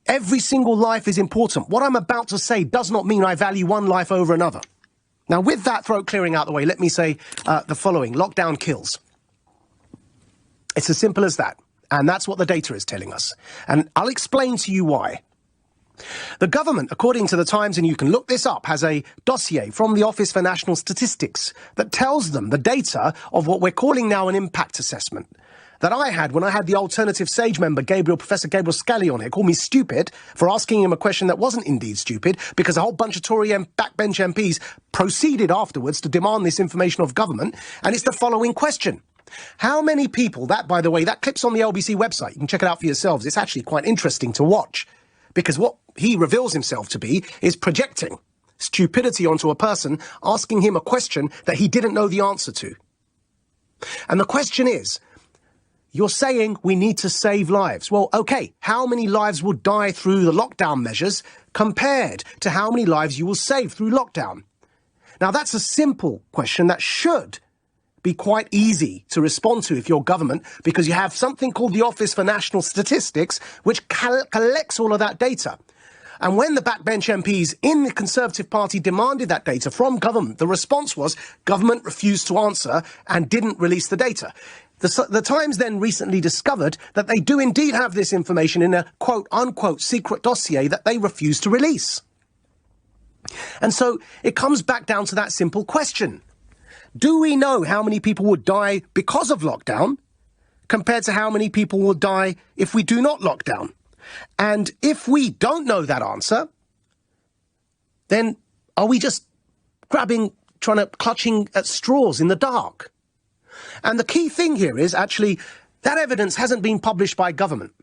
Every single life is important. What I'm about to say does not mean I value one life over another. Now, with that throat clearing out the way, let me say the following. Lockdown kills. It's as simple as that. And that's what the data is telling us. And I'll explain to you why. The government, according to the Times, and you can look this up, has a dossier from the Office for National Statistics that tells them the data of what we're calling now an impact assessment that I had when I had the Alternative Sage member, Professor Gabriel Scally, on here, called me stupid for asking him a question that wasn't indeed stupid, because a whole bunch of Tory backbench MPs proceeded afterwards to demand this information of government, and it's the following question. How many people, that, by the way, that clip's on the LBC website, you can check it out for yourselves, it's actually quite interesting to watch, because what he reveals himself to be is projecting stupidity onto a person, asking him a question that he didn't know the answer to. And the question is, you're saying we need to save lives. Well, OK, how many lives will die through the lockdown measures compared to how many lives you will save through lockdown? Now, that's a simple question that should be quite easy to respond to if you're government, because you have something called the Office for National Statistics, which collects all of that data. And when the backbench MPs in the Conservative Party demanded that data from government, the response was government refused to answer and didn't release the data. The Times then recently discovered that they do indeed have this information in a quote-unquote secret dossier that they refuse to release. And so it comes back down to that simple question. Do we know how many people would die because of lockdown compared to how many people will die if we do not lock down? And if we don't know that answer, then are we just clutching at straws in the dark? And the key thing here is actually that evidence hasn't been published by government.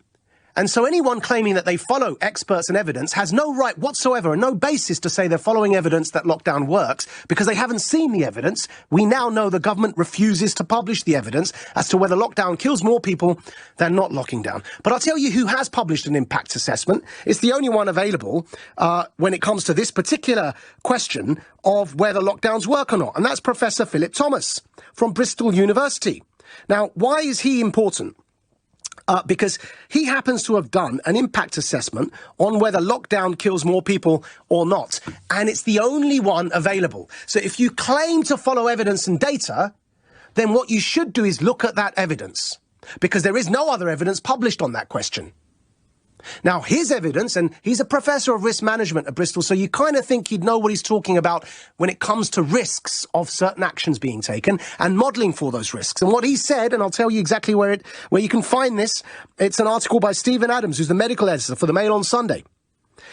And so anyone claiming that they follow experts and evidence has no right whatsoever and no basis to say they're following evidence that lockdown works, because they haven't seen the evidence. We now know the government refuses to publish the evidence as to whether lockdown kills more people than not locking down. But I'll tell you who has published an impact assessment. It's the only one available when it comes to this particular question of whether lockdowns work or not. And that's Professor Philip Thomas from Bristol University. Now, why is he important? Because he happens to have done an impact assessment on whether lockdown kills more people or not. And it's the only one available. So if you claim to follow evidence and data, then what you should do is look at that evidence, because there is no other evidence published on that question. Now, his evidence, and he's a professor of risk management at Bristol, so you kind of think he'd know what he's talking about when it comes to risks of certain actions being taken and modelling for those risks. And what he said, and I'll tell you exactly where you can find this, it's an article by Stephen Adams, who's the medical editor for the Mail on Sunday.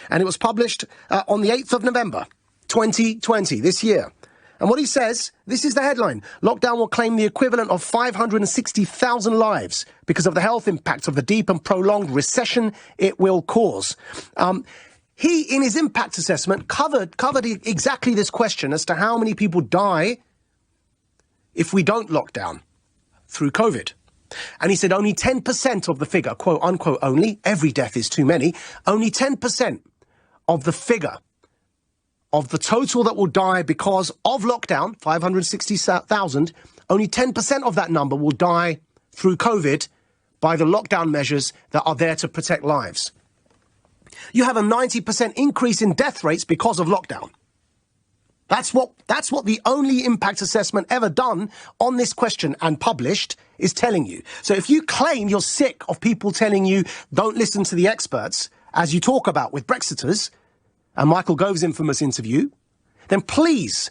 And it was published on the 8th of November, 2020, this year. And what he says, this is the headline: lockdown will claim the equivalent of 560,000 lives because of the health impact of the deep and prolonged recession it will cause. He, in his impact assessment, covered exactly this question as to how many people die if we don't lock down through COVID. And he said only 10% of the figure, quote unquote only, every death is too many, only 10% of the figure of the total that will die because of lockdown, 560,000, only 10% of that number will die through COVID by the lockdown measures that are there to protect lives. You have a 90% increase in death rates because of lockdown. That's what the only impact assessment ever done on this question and published is telling you. So if you claim you're sick of people telling you don't listen to the experts, as you talk about with Brexiters, and Michael Gove's infamous interview, then please,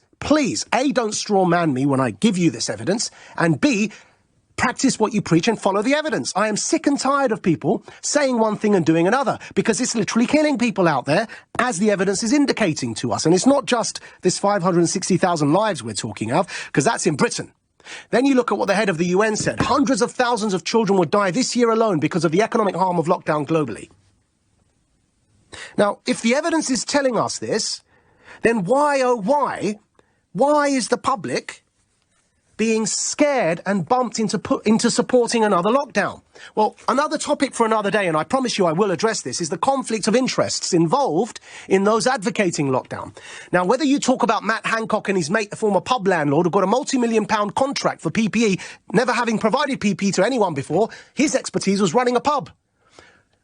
A, don't straw man me when I give you this evidence, and B, practice what you preach and follow the evidence. I am sick and tired of people saying one thing and doing another, because it's literally killing people out there, as the evidence is indicating to us. And it's not just this 560,000 lives we're talking of, because that's in Britain. Then you look at what the head of the UN said. Hundreds of thousands of children would die this year alone because of the economic harm of lockdown globally. Now, if the evidence is telling us this, then why is the public being scared and bumped into supporting another lockdown? Well, another topic for another day, and I promise you I will address this, is the conflict of interests involved in those advocating lockdown. Now, whether you talk about Matt Hancock and his mate, the former pub landlord, who got a multi-million-pound contract for PPE, never having provided PPE to anyone before, his expertise was running a pub.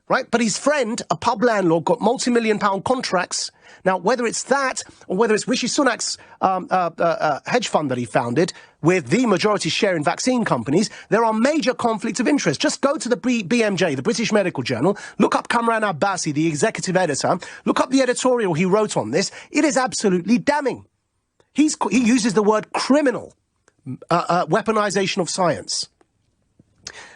right? But his friend, a pub landlord, got multi-million-pound contracts. Now, whether it's that or whether it's Rishi Sunak's hedge fund that he founded with the majority share in vaccine companies, there are major conflicts of interest. Just go to the BMJ, the British Medical Journal, look up Kamran Abbasi, the executive editor, look up the editorial he wrote on this. It is absolutely damning. He uses the word criminal, weaponization of science.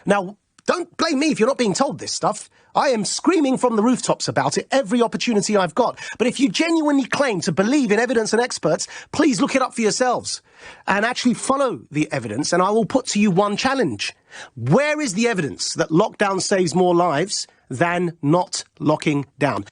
Now, don't blame me if you're not being told this stuff. I am screaming from the rooftops about it every opportunity I've got. But if you genuinely claim to believe in evidence and experts, please look it up for yourselves and actually follow the evidence. And I will put to you one challenge. Where is the evidence that lockdown saves more lives than not locking down?